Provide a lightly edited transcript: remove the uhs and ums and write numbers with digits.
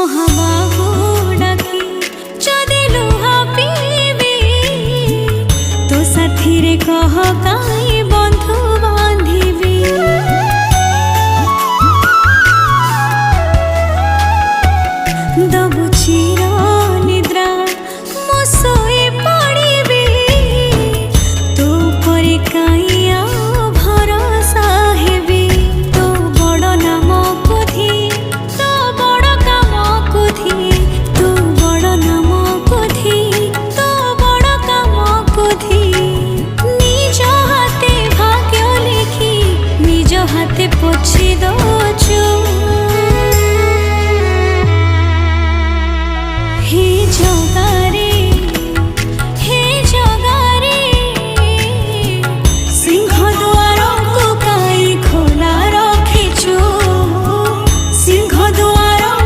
মহাবাহু ডাকি যদি লুহা পিবি তো সাথীরে কহ কাই বন্ধু বাঁধিবি দবু চির